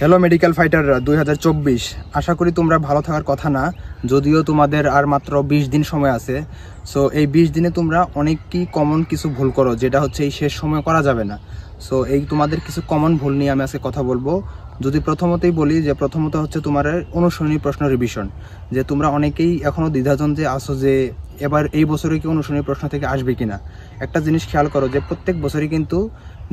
Hello medical ফাইটাররা 2024, আশা করি তোমরা ভালো থাকার কথা না, যদিও তোমাদের আর মাত্র 20 দিন সময় আছে। সো এই 20 দিনে তোমরা অনেকই কমন কিছু ভুল করো, যেটা হচ্ছে এই শেষ সময় করা যাবে না। সো এই তোমাদের কিছু কমন ভুল নিয়ে আমি আজকে কথা বলবো। যদি প্রথমতেই বলি যে প্রথমত হচ্ছে তোমার অনুশীলনী প্রশ্ন রিভিশন, যে তোমরা অনেকেই এখনও দ্বিধাদ্বন্দ্বে আসো যে এবার এই বছরে কি অনুশীলনী প্রশ্ন থেকে আসবে কিনা। একটা জিনিস খেয়াল করো যে প্রত্যেক বছরই কিন্তু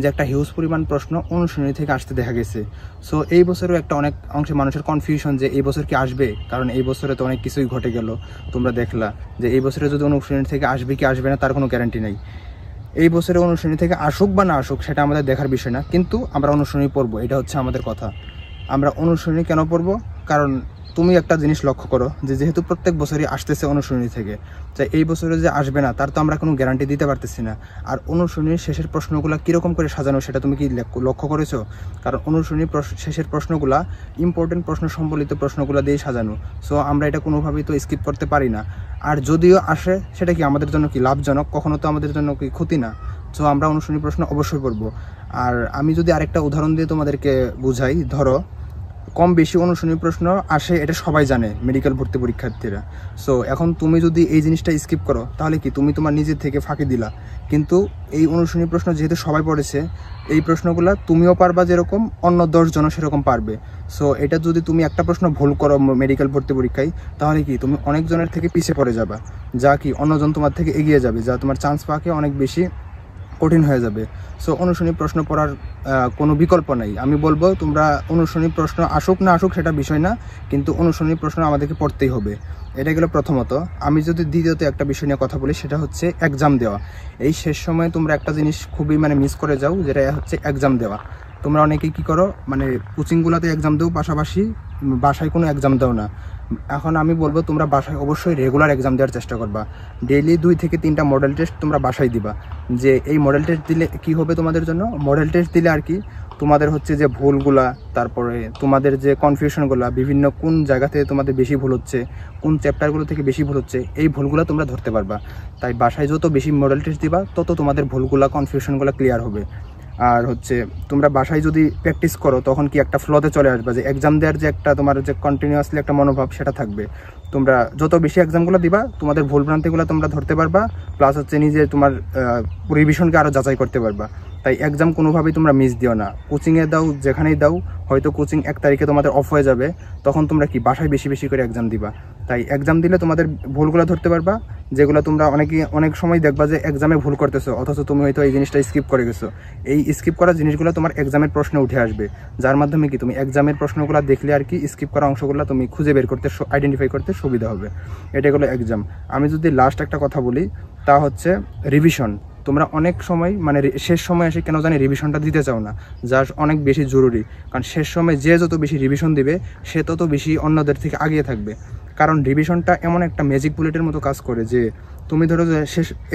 যে একটা হিউজ পরিমাণ প্রশ্ন অনুশীলনী থেকে আসতে দেখা গেছে। সো এই বছরেও একটা অনেক অংশে মানুষের কনফিউশন যে এই বছর কি আসবে, কারণ এই বছরে তো অনেক কিছুই ঘটে গেল। তোমরা দেখলা যে এই বছরে যদি অনুশীলনী থেকে আসবে কি আসবে না তার কোনো গ্যারান্টি নেই। এই বছরে অনুশীলনী থেকে আসুক বা না আসুক সেটা আমাদের দেখার বিষয় না, কিন্তু আমরা অনুশীলনী পড়বো, এটা হচ্ছে আমাদের কথা। আমরা অনুশীলনী কেন পড়বো? কারণ তুমি একটা জিনিস লক্ষ্য করো যে যেহেতু প্রত্যেক বছরই আসতেছে অনুশীলনী থেকে, তাই এই বছরে যে আসবে না তার তো আমরা কোনো গ্যারান্টি দিতে পারতেছি না। আর অনুশীলনীর শেষের প্রশ্নগুলো কীরকম করে সাজানো সেটা তুমি কি লক্ষ্য করেছো? কারণ অনুশীলনীর শেষের প্রশ্নগুলা ইম্পর্টেন্ট প্রশ্ন সম্বলিত প্রশ্নগুলো দিয়ে সাজানো। সো আমরা এটা কোনোভাবেই তো স্কিপ করতে পারি না। আর যদিও আসে সেটা কি আমাদের জন্য কি লাভজনক? কখনো তো আমাদের জন্য কি ক্ষতি না। সো আমরা অনুশীলনী প্রশ্ন অবশ্যই পড়বো। আর আমি যদি আরেকটা উদাহরণ দিয়ে তোমাদেরকে বুঝাই, ধরো কম বেশি অনুশীলনী প্রশ্ন আসে, এটা সবাই জানে মেডিকেল ভর্তি পরীক্ষার্থীরা। সো এখন তুমি যদি এই জিনিসটা স্কিপ করো তাহলে কি তুমি তোমার নিজের থেকে ফাঁকি দিলা। কিন্তু এই অনুশীলনী প্রশ্ন যেহেতু সবাই পড়েছে, এই প্রশ্নগুলো তুমিও পারবা যেরকম, অন্য 10 জনও সেরকম পারবে। সো এটা যদি তুমি একটা প্রশ্ন ভুল করো মেডিকেল ভর্তি পরীক্ষায়, তাহলে কি তুমি অনেক জনের থেকে পিছিয়ে পড়ে যাবা, যা কি অন্যজন তোমার থেকে এগিয়ে যাবে, যা তোমার চান্স পাওয়াকে অনেক বেশি কঠিন হয়ে যাবে। সো অনুশীলনী প্রশ্ন পড়ার কোনো বিকল্প নেই। আমি বলবো তোমরা অনুশীলনী প্রশ্ন আসুক না আসুক সেটা বিষয় না, কিন্তু অনুশীলনী প্রশ্ন আমাদেরকে পড়তেই হবে। এটা গেলো প্রথমত। আমি যদি দ্বিতীয়ত একটা বিষয় নিয়ে কথা বলি, সেটা হচ্ছে এক্সাম দেওয়া। এই শেষ সময়ে তোমরা একটা জিনিস খুবই মিস করে যাও, যেটা হচ্ছে এক্সাম দেওয়া। তোমরা অনেকেই কী করো, কোচিংগুলোতে এক্সাম দেও, পাশাপাশি বাসায় কোনো এক্সাম দাও না। এখন আমি বলবো তোমরা বাসায় অবশ্যই রেগুলার এক্সাম দেওয়ার চেষ্টা করবা। ডেইলি 2 থেকে 3টা মডেল টেস্ট তোমরা বাসায় দিবা। যে এই মডেল টেস্ট দিলে কি হবে তোমাদের জন্য, মডেল টেস্ট দিলে আর কি তোমাদের হচ্ছে যে ভুলগুলা, তারপরে তোমাদের যে কনফিউশনগুলো, বিভিন্ন কোন জায়গা থেকে তোমাদের বেশি ভুল হচ্ছে, কোন চ্যাপ্টারগুলো থেকে বেশি ভুল হচ্ছে, এই ভুলগুলো তোমরা ধরতে পারবা। তাই বাসায় যত বেশি মডেল টেস্ট দিবা তত তোমাদের ভুলগুলা, কনফিউশনগুলো ক্লিয়ার হবে। আর হচ্ছে তোমরা বাসায় যদি প্র্যাকটিস করো তখন কি একটা ফ্লোতে চলে আসবে, যে এক্সাম দেওয়ার যে একটা তোমার যে কন্টিনিউয়াসলি একটা মনোভাব সেটা থাকবে। তোমরা যত বেশি এক্সামগুলো দিবা তোমাদের ভুলভ্রান্তিগুলো তোমরা ধরতে পারবা, প্লাস হচ্ছে নিজে তোমার রিভিশনকে আরও যাচাই করতে পারবা। তাই এক্সাম কোনোভাবেই তোমরা মিস দিও না। কোচিংয়ে দাও, যেখানেই দাও, হয়তো কোচিং 1 তারিখে তোমাদের অফ হয়ে যাবে, তখন তোমরা কি বাসায় বেশি বেশি করে এক্সাম দিবা। তাই এক্সাম দিলে তোমাদের ভুলগুলো ধরতে পারবা, যেগুলো তোমরা অনেক সময় দেখবা যে এক্সামে ভুল করতেছো, অথচ তুমি হয়তো এই জিনিসটা স্কিপ করে গেছো। এই স্কিপ করা জিনিসগুলো তোমার এক্সামের প্রশ্নে উঠে আসবে, যার মাধ্যমে কি তুমি এক্সামের প্রশ্নগুলো দেখলে আর কি স্কিপ করা অংশগুলো তুমি খুঁজে বের করতে, আইডেন্টিফাই করতে সুবিধা হবে। এটা হলো এক্সাম। আমি যদি লাস্ট একটা কথা বলি, তা হচ্ছে রিভিশন। তোমরা অনেক সময় শেষ সময় এসে কেন জানি রিভিশনটা দিতে চাও না, যা অনেক বেশি জরুরি। কারণ শেষ সময় যে যত বেশি রিভিশন দিবে সে তত বেশি অন্যদের থেকে আগিয়ে থাকবে। কারণ রিভিশনটা এমন একটা ম্যাজিক বুলেটের মতো কাজ করে যে তুমি ধরো যে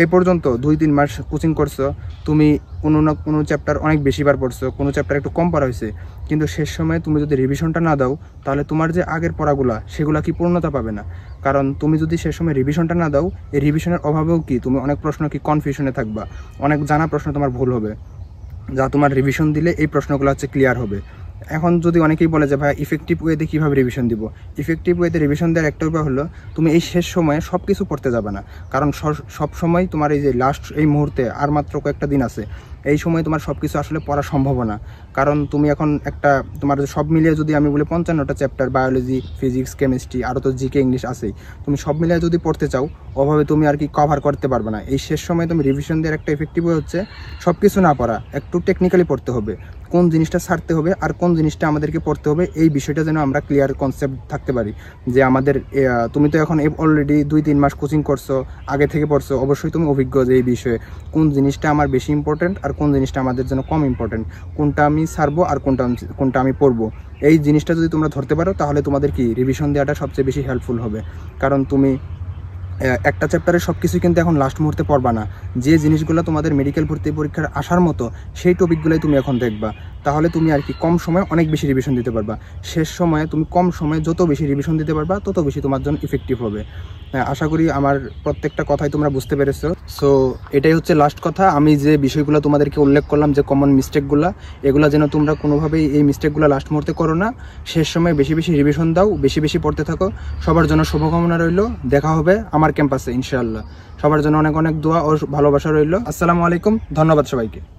এ পর্যন্ত 2-3 মাস কোচিং করছো, তুমি কোনো না কোনো চ্যাপ্টার অনেক বেশিবার পড়ছো, কোনো চ্যাপ্টার একটু কম পড়া হয়েছে, কিন্তু শেষ সময়ে তুমি যদি রিভিশনটা না দাও তাহলে তোমার যে আগের পড়াগুলা সেগুলা কি পূর্ণতা পাবে না। কারণ তুমি যদি শেষ সময় রিভিশনটা না দাও, এই রিভিশনের অভাবেও কি তুমি অনেক প্রশ্ন কি কনফিউশনে থাকবা, অনেক জানা প্রশ্ন তোমার ভুল হবে, যা তোমার রিভিশন দিলে এই প্রশ্নগুলো হচ্ছে ক্লিয়ার হবে। এখন যদি অনেকেই বলে যে ভাই ইফেক্টিভ ওয়েতে কীভাবে রিভিশন দিব, ইফেক্টিভ ওয়েতে রিভিশন দেওয়ার একটা উপায় হলো তুমি এই শেষ সময়ে সব কিছু পড়তে যাবে না। কারণ সব সময় তোমার এই যে লাস্ট এই মুহূর্তে আর মাত্র কয়েকটা দিন আছে, এই সময় তোমার সব কিছু আসলে পড়া সম্ভব না। কারণ তুমি এখন তোমার সব মিলিয়ে যদি আমি বলি 55টা চ্যাপ্টার, বায়োলজি, ফিজিক্স, কেমিস্ট্রি, আরও তো জিকে, ইংলিশ আছেই, তুমি সব মিলিয়ে যদি পড়তে চাও ওভাবে তুমি আর কি কভার করতে পারবে না। এই শেষ সময় তুমি রিভিশন দেওয়ার একটা এফেক্টিভ ওয়ে হচ্ছে সব কিছু না পড়া, একটু টেকনিক্যালি পড়তে হবে, কোন জিনিসটা ছাড়তে হবে আর কোন জিনিসটা আমাদেরকে পড়তে হবে, এই বিষয়টা যেন আমরা ক্লিয়ার কনসেপ্ট থাকতে পারি। যে আমাদের তুমি তো এখন অলরেডি 2-3 মাস কোচিং করছো, আগে থেকে পড়ছো, অবশ্যই তুমি অভিজ্ঞ যে এই বিষয়ে কোন জিনিসটা আমার বেশি ইম্পর্টেন্ট আর কোন জিনিসটা আমাদের জন্য কম ইম্পর্টেন্ট, কোনটা আমি ছাড়বো আর কোনটা আমি পড়বো। এই জিনিসটা যদি তোমরা ধরতে পারো তাহলে তোমাদের কি রিভিশন দেওয়াটা সবচেয়ে বেশি হেল্পফুল হবে। কারণ তুমি একটা চ্যাপ্টারে সব কিছু কিন্তু এখন লাস্ট মুহূর্তে পড়বা না। যে জিনিসগুলো তোমাদের মেডিকেল ভর্তি পরীক্ষার আসার মতো সেই টপিকগুলোই তুমি এখন দেখবা। তাহলে তুমি আর কি কম সময়ে অনেক বেশি রিভিশন দিতে পারবা। শেষ সময়ে তুমি কম সময়ে যত বেশি রিভিশন দিতে পারবা তত বেশি তোমার জন্য ইফেক্টিভ হবে। আশা করি আমার প্রত্যেকটা কথাই তোমরা বুঝতে পেরেছো। সো এটাই হচ্ছে লাস্ট কথা। আমি যে বিষয়গুলো তোমাদেরকে উল্লেখ করলাম, যে কমন মিস্টেকগুলো, এগুলো যেন তোমরা কোনোভাবেই এই মিস্টেকগুলো লাস্ট মুহূর্তে করো না। শেষ সময় বেশি বেশি রিভিশন দাও, বেশি বেশি পড়তে থাকো। সবার জন্য শুভকামনা রইল। দেখা হবে আমার ক্যাম্পাসে ইনশাআল্লাহ। সবার জন্য অনেক অনেক দোয়া ও ভালোবাসা রইল। আসসালামু আলাইকুম, ধন্যবাদ সবাইকে।